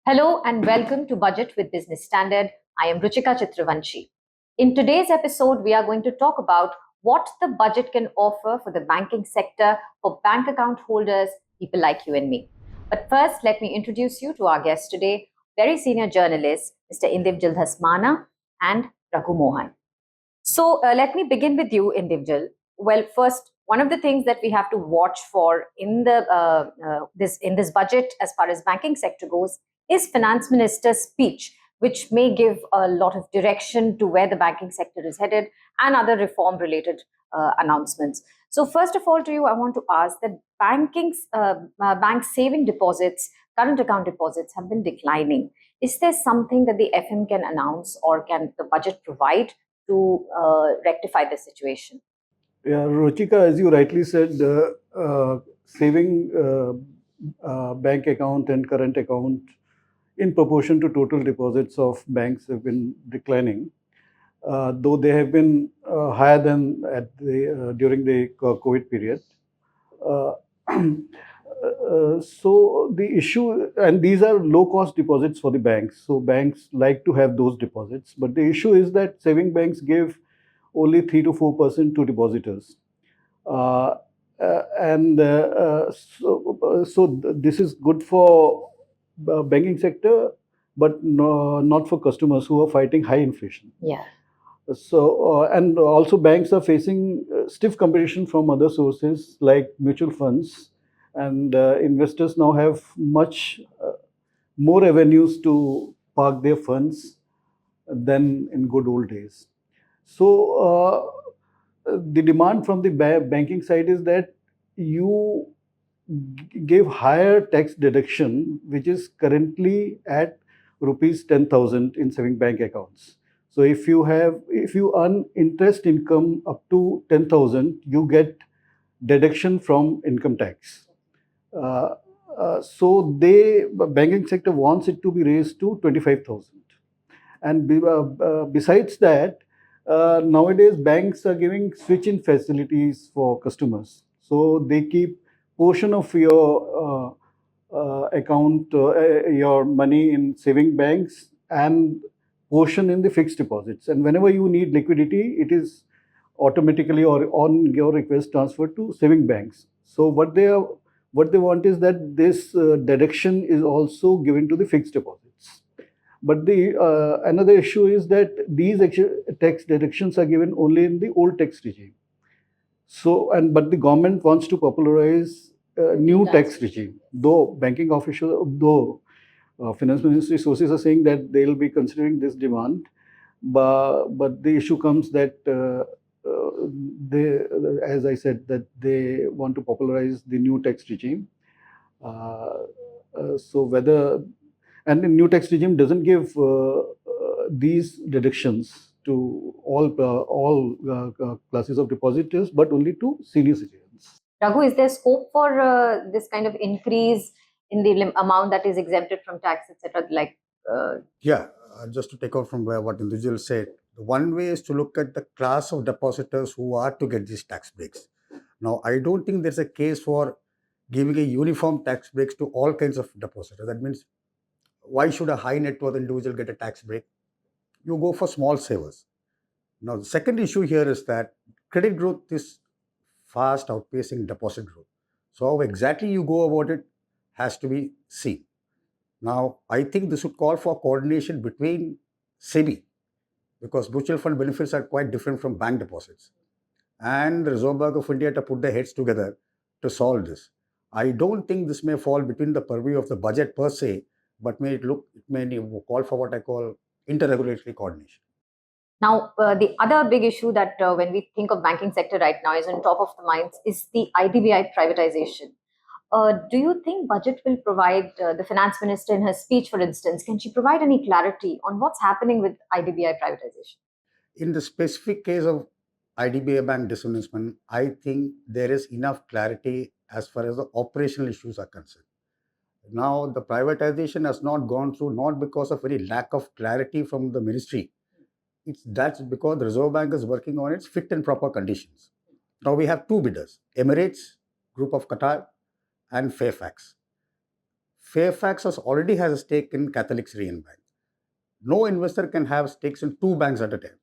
Hello and welcome to Budget with Business Standard. I am Ruchika Chitravanshi. In today's episode, we are going to talk about what the budget can offer for the banking sector for bank account holders, people like you and me. But first, let me introduce you to our guest today, very senior journalist, Mr. Indivjal Dhasmana and Raghu Mohan. So let me begin with you, Indivjal. Well, first, one of the things that we have to watch for in this budget, as far as banking sector goes, is Finance Minister's speech, which may give a lot of direction to where the banking sector is headed and other reform-related announcements. So, first of all, to you, I want to ask that bank saving deposits, current account deposits, have been declining. Is there something that the FM can announce or can the budget provide to rectify the situation? Yeah, Ruchika, as you rightly said, saving bank account and current account in proportion to total deposits of banks have been declining, though they have been higher than during the COVID period. Uh, so the issue, and these are low-cost deposits for the banks. So banks like to have those deposits, but the issue is that saving banks give only 3 to 4% to depositors. Uh, this is good for banking sector, but not for customers who are fighting high inflation. Yeah. And also banks are facing stiff competition from other sources like mutual funds, and investors now have much more avenues to park their funds than in good old days. So the demand from the banking side is that you give higher tax deduction, which is currently at rupees 10,000 in saving bank accounts. So if you earn interest income up to 10,000, you get deduction from income tax. Uh, so banking sector wants it to be raised to 25,000. And besides that, nowadays banks are giving switch-in facilities for customers. So they keep portion of your account, your money in saving banks, and portion in the fixed deposits. And whenever you need liquidity, it is automatically or on your request transferred to saving banks. So what they want is that this deduction is also given to the fixed deposits. But the another issue is that these tax deductions are given only in the old tax regime. But the government wants to popularize new tax regime. Though finance ministry sources are saying that they will be considering this demand, but the issue comes that they, as I said, that they want to popularize the new tax regime. So whether and the new tax regime doesn't give these deductions to all classes of depositors, but only to senior citizens. Raghu, is there scope for this kind of increase in the amount that is exempted from tax, etc.? Just to take out from what Indujal said, one way is to look at the class of depositors who are to get these tax breaks. Now, I don't think there's a case for giving a uniform tax breaks to all kinds of depositors. That means, why should a high net worth individual get a tax break? You go for small savers. Now, the second issue here is that credit growth is fast outpacing deposit growth. So, how exactly you go about it has to be seen. Now, I think this would call for coordination between SEBI, because mutual fund benefits are quite different from bank deposits, and the Reserve Bank of India to put their heads together to solve this. I don't think this may fall between the purview of the budget per se, but may call for what I call interregulatory coordination. Now, the other big issue that when we think of banking sector right now is on top of the minds is the IDBI privatization. Do you think budget will provide the finance minister in her speech, for instance, can she provide any clarity on what's happening with IDBI privatization? In the specific case of IDBI bank disinvestment, I think there is enough clarity as far as the operational issues are concerned. Now, the privatization has not gone through, not because of any lack of clarity from the ministry. That's because the Reserve Bank is working on its fit and proper conditions. Now we have two bidders, Emirates, Group of Qatar, and Fairfax. Fairfax already has a stake in Catholic Syrian Bank. No investor can have stakes in two banks at a time.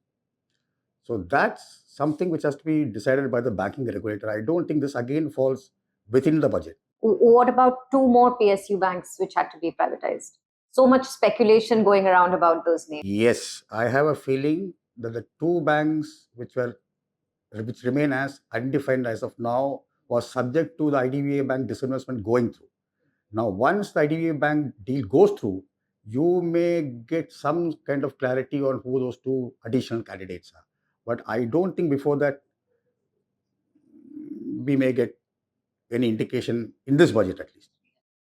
So that's something which has to be decided by the banking regulator. I don't think this again falls within the budget. What about two more PSU banks which had to be privatized? So much speculation going around about those names. Yes, I have a feeling that the two banks which remain as undefined as of now was subject to the IDBI bank disinvestment going through. Now, once the IDBI bank deal goes through, you may get some kind of clarity on who those two additional candidates are. But I don't think before that we may get any indication in this budget at least.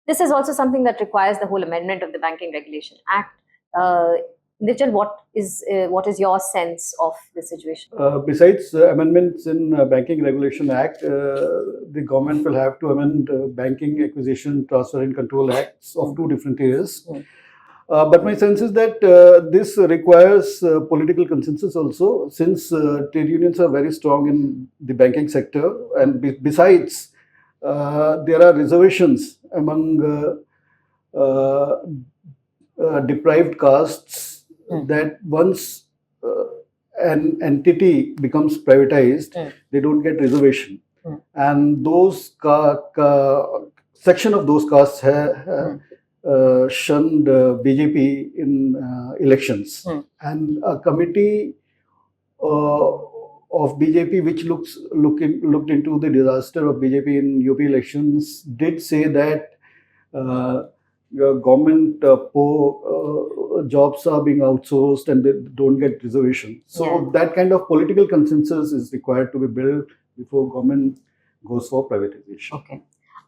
This is also something that requires the whole amendment of the Banking Regulation Act. Nijal, what is your sense of the situation? Besides amendments in Banking Regulation Act, the government will have to amend Banking Acquisition, Transfer and Control Acts of two different years. But my sense is that this requires political consensus also, since trade unions are very strong in the banking sector, and besides, there are reservations among deprived castes that once an entity becomes privatized, they don't get reservation, and those section of those castes shunned BJP in elections, and a committee of BJP which looked into the disaster of BJP in UP elections did say that your government jobs are being outsourced and they don't get reservation. So that kind of political consensus is required to be built before government goes for privatization. Okay.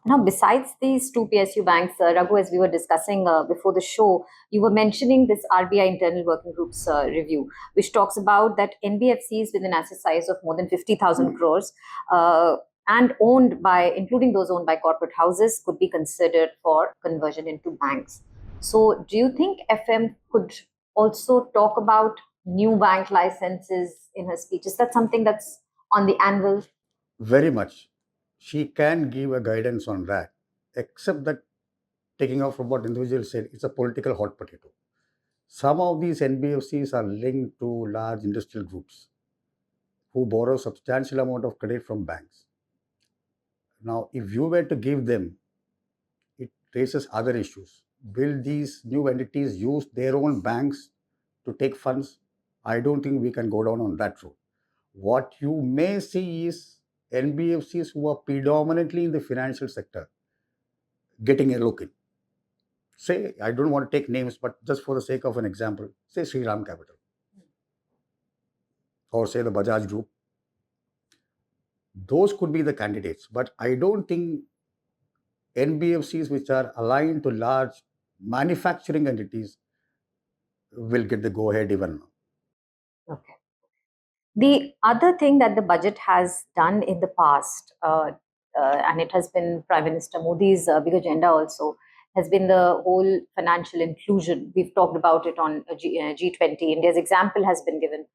Now, besides these two PSU banks, Raghu, as we were discussing before the show, you were mentioning this RBI Internal Working Group's review, which talks about that NBFCs with an asset size of more than 50,000 crores and including those owned by corporate houses, could be considered for conversion into banks. So, do you think FM could also talk about new bank licenses in her speech? Is that something that's on the anvil? Very much. She can give a guidance on that, except that taking off from what individual said, it's a political hot potato. Some of these NBFCs are linked to large industrial groups who borrow substantial amount of credit from banks. Now, if you were to give them, it raises other issues. Will these new entities use their own banks to take funds? I don't think we can go down on that route. What you may see is NBFCs who are predominantly in the financial sector getting a look in. Say, I don't want to take names, but just for the sake of an example, say Sri Ram Capital or say the Bajaj Group. Those could be the candidates, but I don't think NBFCs which are aligned to large manufacturing entities will get the go ahead even now. Okay. The other thing that the budget has done in the past, and it has been Prime Minister Modi's big agenda also, has been the whole financial inclusion. We've talked about it on G20. India's example has been given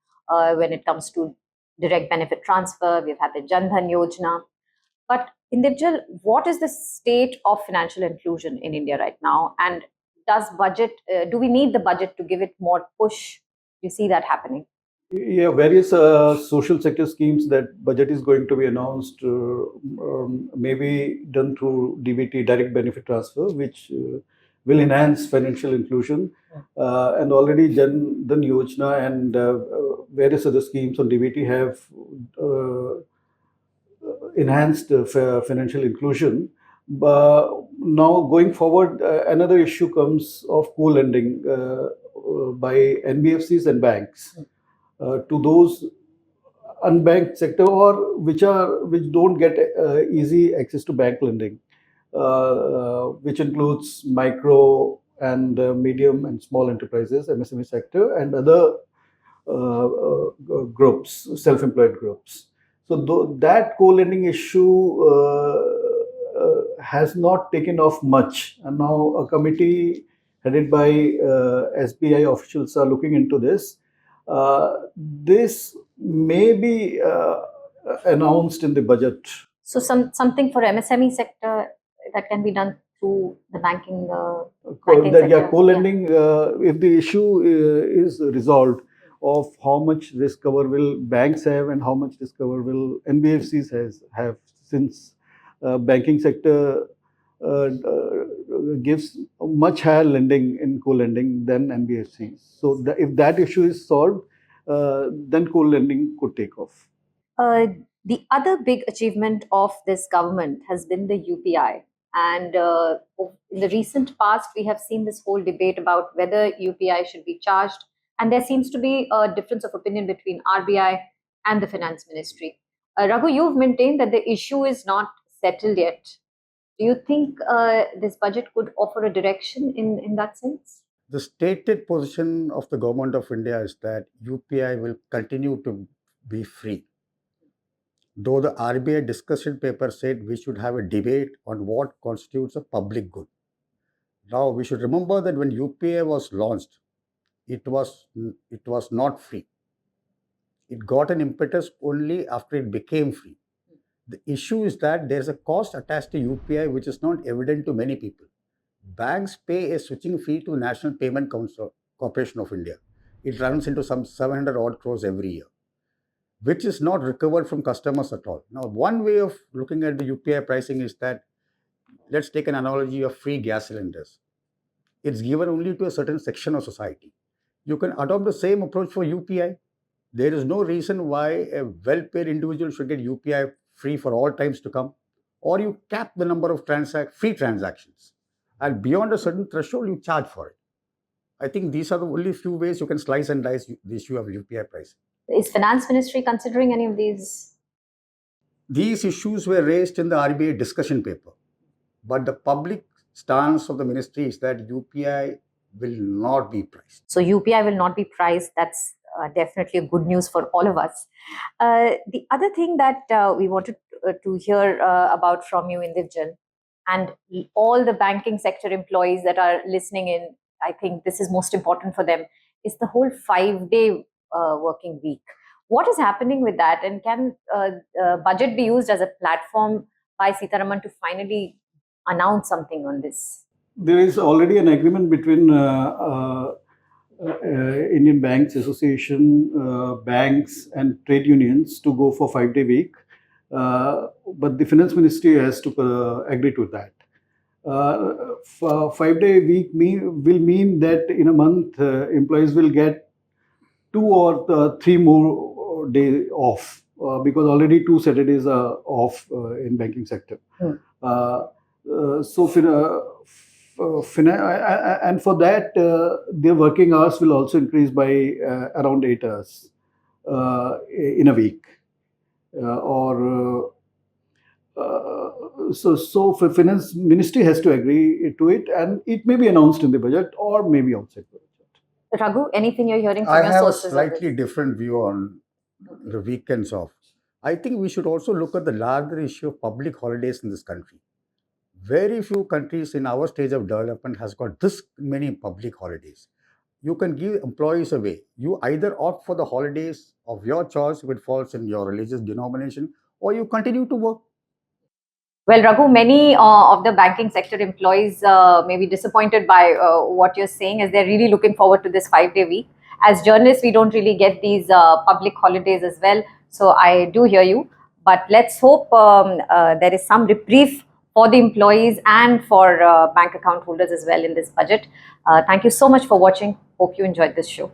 when it comes to direct benefit transfer. We've had the Jan Dhan Yojana. But Indivijal, what is the state of financial inclusion in India right now? And do we need the budget to give it more push? Do you see that happening? Yeah, various social sector schemes that budget is going to be announced, maybe done through DBT, direct benefit transfer, which will enhance financial inclusion. And already Jan Dhan Yojana and various other schemes on DBT have enhanced financial inclusion. But now going forward, another issue comes of co-lending by NBFCs and banks to those unbanked sector or which don't get easy access to bank lending, which includes micro and medium and small enterprises, MSME sector, and other groups, self-employed groups. So that co-lending issue has not taken off much, and now a committee headed by SBI officials are looking into this. This may be announced in the budget. So something for MSME sector that can be done through the banking sector? Co-lending, if the issue is resolved of how much risk cover will banks have and how much risk cover will NBFCs have, since banking sector gives much higher lending in co-lending than NBFCs. So if that issue is solved, then co-lending could take off. The other big achievement of this government has been the UPI. And in the recent past, we have seen this whole debate about whether UPI should be charged. And there seems to be a difference of opinion between RBI and the finance ministry. Raghu, you've maintained that the issue is not settled yet. Do you think this budget could offer a direction in that sense? The stated position of the government of India is that UPI will continue to be free. Though the RBI discussion paper said we should have a debate on what constitutes a public good. Now, we should remember that when UPI was launched, it was not free. It got an impetus only after it became free. The issue is that there's a cost attached to UPI which is not evident to many people. Banks pay a switching fee to National Payment Council, Corporation of India. It runs into some 700 odd crores every year, which is not recovered from customers at all. Now, one way of looking at the UPI pricing is that, let's take an analogy of free gas cylinders. It's given only to a certain section of society. You can adopt the same approach for UPI. There is no reason why a well-paid individual should get UPI free for all times to come, or you cap the number of free transactions, and beyond a certain threshold, you charge for it. I think these are the only few ways you can slice and dice the issue of UPI pricing. Is finance ministry considering any of these? These issues were raised in the RBI discussion paper, but the public stance of the ministry is that UPI will not be priced. So UPI will not be priced. That's definitely good news for all of us. The other thing that we wanted to hear about from you, Indivjan, and all the banking sector employees that are listening in, I think this is most important for them, is the whole 5-day working week. What is happening with that? And can budget be used as a platform by Sitaraman to finally announce something on this? There is already an agreement between Indian Banks Association, banks and trade unions to go for 5-day week. But the finance ministry has to agree to that. 5-day week will mean that in a month, employees will get 2 or 3 more days off, because already 2 Saturdays are off in banking sector. And for that, their working hours will also increase by around 8 hours in a week. So for finance ministry has to agree to it, and it may be announced in the budget or maybe outside the budget. Raghu, anything you're hearing from I your have a sources? slightly different view on the weekends off. I think we should also look at the larger issue of public holidays in this country. Very few countries in our stage of development has got this many public holidays. You can give employees away. You either opt for the holidays of your choice if it falls in your religious denomination, or you continue to work. Well, Raghu, many of the banking sector employees may be disappointed by what you're saying, as they're really looking forward to this 5-day week. As journalists, we don't really get these public holidays as well. So I do hear you. But let's hope there is some reprieve for the employees and for bank account holders as well in this budget. Thank you so much for watching. Hope you enjoyed this show.